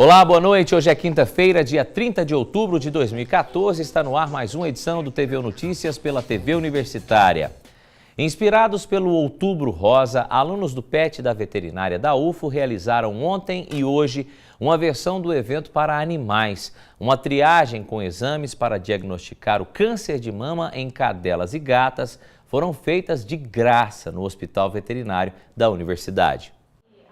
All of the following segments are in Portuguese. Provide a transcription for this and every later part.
Olá, boa noite. Hoje é quinta-feira, dia 30 de outubro de 2014. Está no ar mais uma edição do TV Notícias pela TV Universitária. Inspirados pelo Outubro Rosa, alunos do PET da veterinária da UFO realizaram ontem e hoje uma versão do evento para animais. Uma triagem com exames para diagnosticar o câncer de mama em cadelas e gatas foram feitas de graça no Hospital Veterinário da Universidade.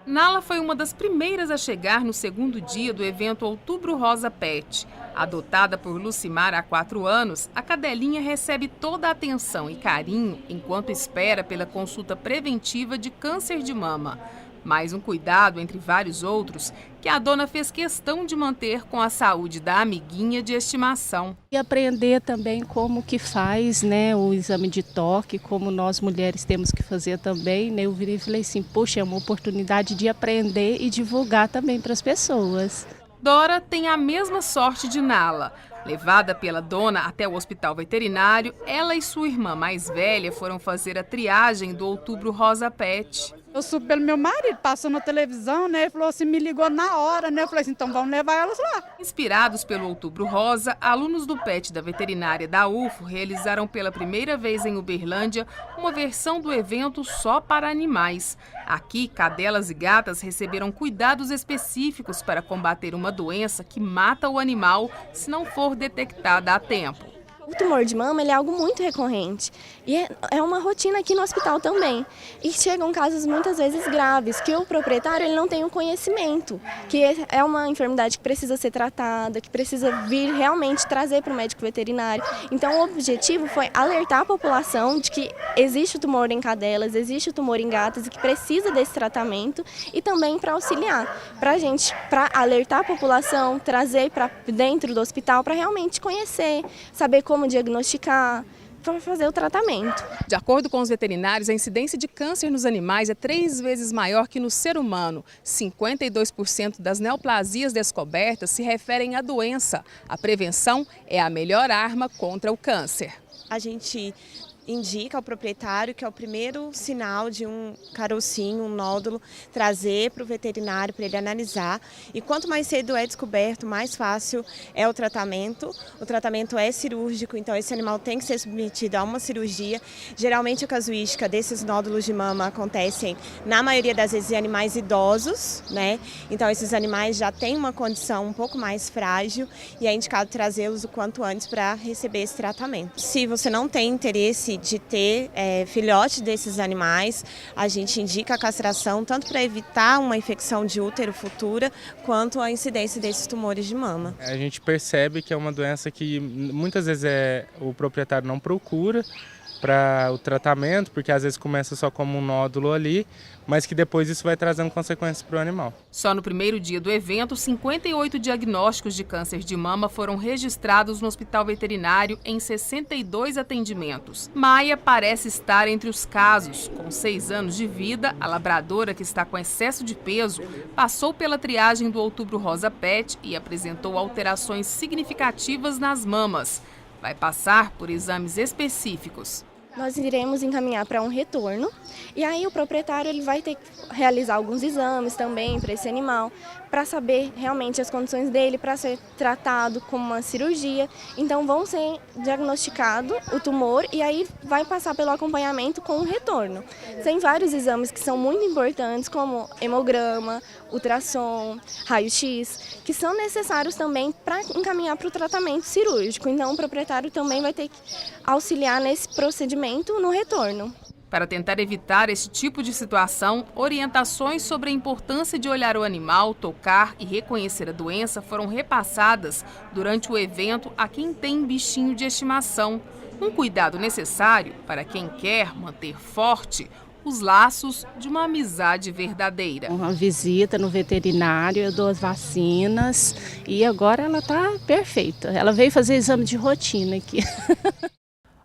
Nala foi uma das primeiras a chegar no segundo dia do evento Outubro Rosa Pet. Adotada por Lucimar há 4 anos, a cadelinha recebe toda a atenção e carinho enquanto espera pela consulta preventiva de câncer de mama. Mais um cuidado, entre vários outros, que a dona fez questão de manter com a saúde da amiguinha de estimação. E aprender também como que faz, o exame de toque, como nós mulheres temos que fazer também. Eu virei e falei assim, poxa, é uma oportunidade de aprender e divulgar também para as pessoas. Dora tem a mesma sorte de Nala. Levada pela dona até o hospital veterinário, ela e sua irmã mais velha foram fazer a triagem do Outubro Rosa Pet. Eu subi pelo meu marido, passou na televisão, ele falou assim, me ligou na hora, Eu falei assim, então vamos levar elas lá. Inspirados pelo Outubro Rosa, alunos do PET da veterinária da UFO realizaram pela primeira vez em Uberlândia uma versão do evento só para animais. Aqui, cadelas e gatas receberam cuidados específicos para combater uma doença que mata o animal se não for detectada a tempo. O tumor de mama é algo muito recorrente e é uma rotina aqui no hospital também. E chegam casos muitas vezes graves, que o proprietário ele não tem o conhecimento, que é uma enfermidade que precisa ser tratada, que precisa vir realmente trazer para o médico veterinário. Então o objetivo foi alertar a população de que existe o tumor em cadelas, existe o tumor em gatas e que precisa desse tratamento e também para auxiliar, para alertar a população, trazer para dentro do hospital para realmente conhecer, saber como diagnosticar, para fazer o tratamento. De acordo com os veterinários, a incidência de câncer nos animais é 3 vezes maior que no ser humano. 52% das neoplasias descobertas se referem à doença. A prevenção é a melhor arma contra o câncer. A gente indica ao proprietário que é o primeiro sinal de um carocinho, um nódulo, trazer para o veterinário para ele analisar. E quanto mais cedo é descoberto, mais fácil é o tratamento. O tratamento é cirúrgico, então esse animal tem que ser submetido a uma cirurgia. Geralmente a casuística desses nódulos de mama acontecem, na maioria das vezes, em animais idosos, Então esses animais já têm uma condição um pouco mais frágil e é indicado trazê-los o quanto antes para receber esse tratamento. Se você não tem interesse de ter filhotes desses animais, a gente indica a castração tanto para evitar uma infecção de útero futura, quanto a incidência desses tumores de mama. A gente percebe que é uma doença que muitas vezes o proprietário não procura para o tratamento, porque às vezes começa só como um nódulo ali, mas que depois isso vai trazendo consequências para o animal. Só no primeiro dia do evento, 58 diagnósticos de câncer de mama foram registrados no hospital veterinário em 62 atendimentos. Maia parece estar entre os casos. Com 6 anos de vida, a labradora, que está com excesso de peso, passou pela triagem do Outubro Rosa Pet e apresentou alterações significativas nas mamas. Vai passar por exames específicos. Nós iremos encaminhar para um retorno e aí o proprietário ele vai ter que realizar alguns exames também para esse animal, para saber realmente as condições dele, para ser tratado como uma cirurgia. Então vão ser diagnosticado o tumor e aí vai passar pelo acompanhamento com o retorno. Tem vários exames que são muito importantes, como hemograma, ultrassom, raio-x, que são necessários também para encaminhar para o tratamento cirúrgico. Então o proprietário também vai ter que auxiliar nesse procedimento no retorno. Para tentar evitar esse tipo de situação, orientações sobre a importância de olhar o animal, tocar e reconhecer a doença foram repassadas durante o evento a quem tem bichinho de estimação. Um cuidado necessário para quem quer manter forte os laços de uma amizade verdadeira. Uma visita no veterinário, eu dou as vacinas e agora ela está perfeita. Ela veio fazer exame de rotina aqui.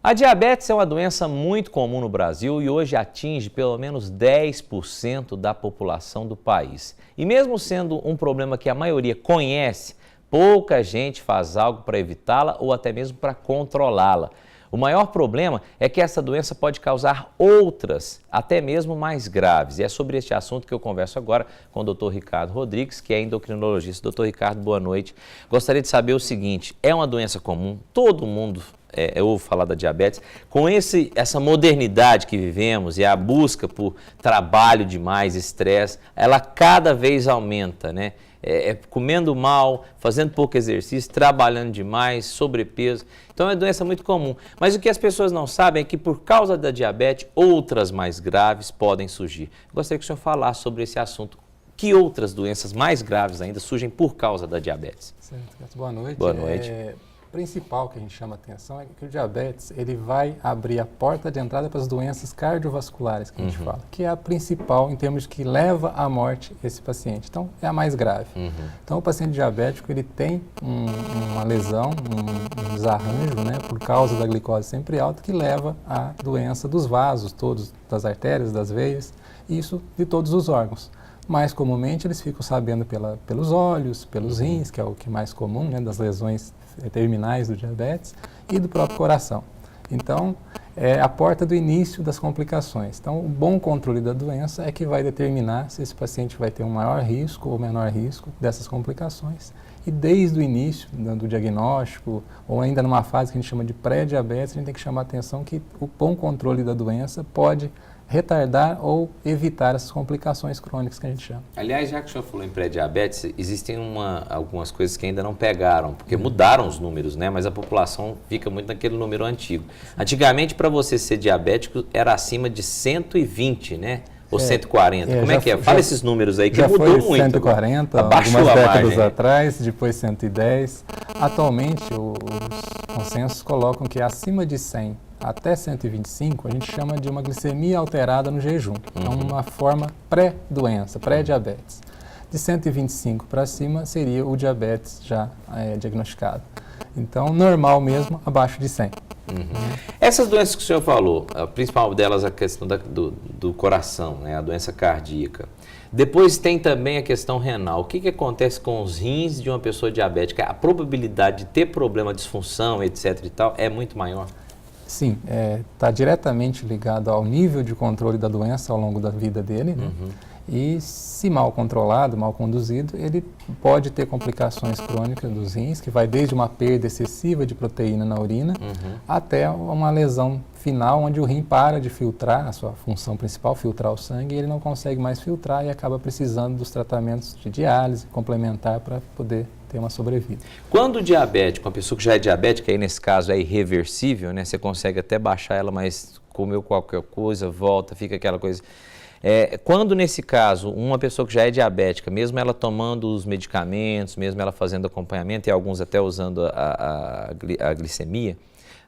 A diabetes é uma doença muito comum no Brasil e hoje atinge pelo menos 10% da população do país. E mesmo sendo um problema que a maioria conhece, pouca gente faz algo para evitá-la ou até mesmo para controlá-la. O maior problema é que essa doença pode causar outras, até mesmo mais graves. E é sobre este assunto que eu converso agora com o Dr. Ricardo Rodrigues, que é endocrinologista. Dr. Ricardo, boa noite. Gostaria de saber o seguinte, é uma doença comum? Todo mundo ouve falar da diabetes. Com essa modernidade que vivemos e a busca por trabalho demais, estresse, ela cada vez aumenta, né? Comendo mal, fazendo pouco exercício, trabalhando demais, sobrepeso. Então é uma doença muito comum. Mas o que as pessoas não sabem é que por causa da diabetes, outras mais graves podem surgir. Gostaria que o senhor falasse sobre esse assunto. Que outras doenças mais graves ainda surgem por causa da diabetes? Certo. Boa noite. Boa noite. O principal que a gente chama atenção é que o diabetes ele vai abrir a porta de entrada para as doenças cardiovasculares que a gente fala, que é a principal em termos de que leva à morte esse paciente. Então, é a mais grave. Então, o paciente diabético ele tem uma lesão, um desarranjo, né, por causa da glicose sempre alta, que leva à doença dos vasos todos, das artérias, das veias, e isso de todos os órgãos. Mais comumente, eles ficam sabendo pelos olhos, pelos rins, que é o que é mais comum, né, das lesões terminais do diabetes, e do próprio coração. Então, é a porta do início das complicações. Então, o bom controle da doença é que vai determinar se esse paciente vai ter um maior risco ou menor risco dessas complicações. E desde o início do diagnóstico, ou ainda numa fase que a gente chama de pré-diabetes, a gente tem que chamar a atenção que o bom controle da doença pode retardar ou evitar essas complicações crônicas que a gente chama. Aliás, já que o senhor falou em pré-diabetes, existem algumas coisas que ainda não pegaram, porque mudaram os números, né? Mas a população fica muito naquele número antigo. Antigamente, para você ser diabético, era acima de 120, né? Ou 140. Como é que é? Fala esses números aí, que mudou muito. Já foi 140, algumas décadas atrás, depois 110. Atualmente, os consensos colocam que acima de 100 até 125, a gente chama de uma glicemia alterada no jejum. É uma forma pré-doença, pré-diabetes. De 125 para cima seria o diabetes já diagnosticado. Então, normal mesmo, abaixo de 100. Essas doenças que o senhor falou, a principal delas é a questão do coração, né, a doença cardíaca. Depois tem também a questão renal. O que acontece com os rins de uma pessoa diabética? A probabilidade de ter problema, disfunção, etc. e tal, é muito maior? Sim, está diretamente ligado ao nível de controle da doença ao longo da vida dele, né? E se mal controlado, mal conduzido, ele pode ter complicações crônicas dos rins, que vai desde uma perda excessiva de proteína na urina até uma lesão final, onde o rim para de filtrar, a sua função principal, filtrar o sangue, e ele não consegue mais filtrar e acaba precisando dos tratamentos de diálise complementar para poder ter uma sobrevida. Quando o diabético, uma pessoa que já é diabética, aí nesse caso é irreversível, né? Você consegue até baixar ela, mas comeu qualquer coisa, volta, fica aquela coisa. Quando nesse caso, uma pessoa que já é diabética, mesmo ela tomando os medicamentos, mesmo ela fazendo acompanhamento e alguns até usando a glicemia,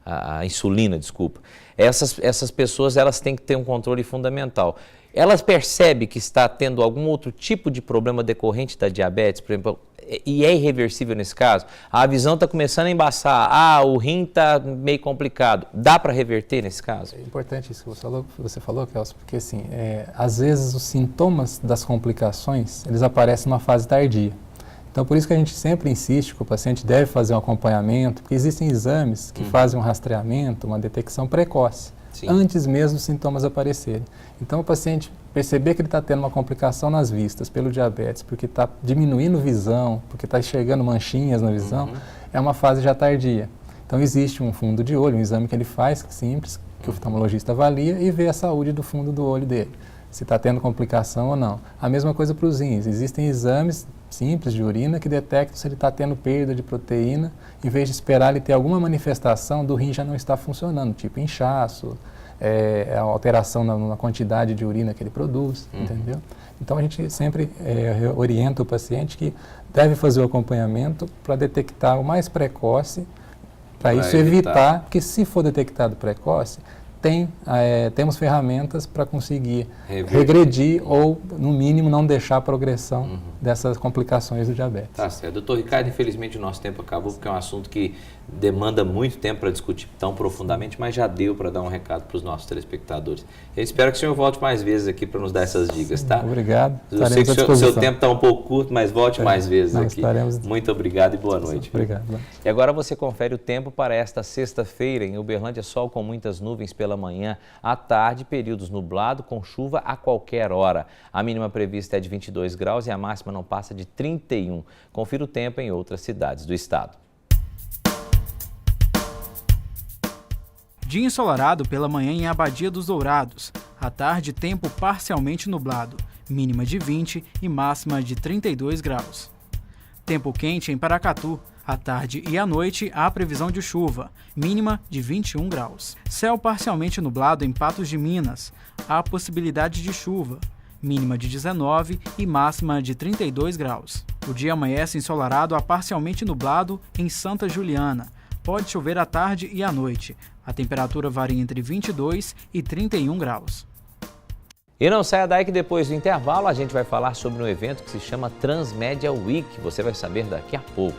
a insulina, desculpa, essas pessoas elas têm que ter um controle fundamental. Elas percebem que está tendo algum outro tipo de problema decorrente da diabetes, por exemplo, e é irreversível nesse caso, a visão está começando a embaçar, o rim está meio complicado, dá para reverter nesse caso? É importante isso que você falou, Kelso, porque assim, às vezes os sintomas das complicações, eles aparecem numa fase tardia. Então, por isso que a gente sempre insiste que o paciente deve fazer um acompanhamento, porque existem exames que fazem um rastreamento, uma detecção precoce, antes mesmo dos sintomas aparecerem. Então, o paciente perceber que ele está tendo uma complicação nas vistas pelo diabetes, porque está diminuindo visão, porque está enxergando manchinhas na visão, é uma fase já tardia. Então, existe um fundo de olho, um exame que ele faz, simples, que o oftalmologista avalia e vê a saúde do fundo do olho dele, se está tendo complicação ou não. A mesma coisa para os rins, existem exames simples de urina que detectam se ele está tendo perda de proteína, em vez de esperar ele ter alguma manifestação do rim já não está funcionando, tipo inchaço, a alteração na quantidade de urina que ele produz, entendeu? Então a gente sempre orienta o paciente que deve fazer o acompanhamento para detectar o mais precoce, para isso evitar que, se for detectado precoce, temos ferramentas para conseguir regredir ou, no mínimo, não deixar a progressão dessas complicações do diabetes. Tá certo. Doutor Ricardo, infelizmente o nosso tempo acabou, porque é um assunto que demanda muito tempo para discutir tão profundamente, mas já deu para dar um recado para os nossos telespectadores. Eu espero que o senhor volte mais vezes aqui para nos dar essas dicas, tá? Obrigado. Eu sei que o seu tempo está um pouco curto, mas volte mais vezes aqui. Muito obrigado e boa noite. Obrigado. E agora você confere o tempo para esta sexta-feira. Em Uberlândia, sol com muitas nuvens pela manhã, à tarde, períodos nublado com chuva a qualquer hora. A mínima prevista é de 22 graus e a máxima não passa de 31. Confira o tempo em outras cidades do estado. Dia ensolarado pela manhã em Abadia dos Dourados. À tarde, tempo parcialmente nublado, mínima de 20 e máxima de 32 graus. Tempo quente em Paracatu. À tarde e à noite, há previsão de chuva, mínima de 21 graus. Céu parcialmente nublado em Patos de Minas. Há possibilidade de chuva, mínima de 19 e máxima de 32 graus. O dia amanhece ensolarado a parcialmente nublado em Santa Juliana. Pode chover à tarde e à noite. A temperatura varia entre 22 e 31 graus. E não saia daí que depois do intervalo a gente vai falar sobre um evento que se chama Transmédia Week. Você vai saber daqui a pouco.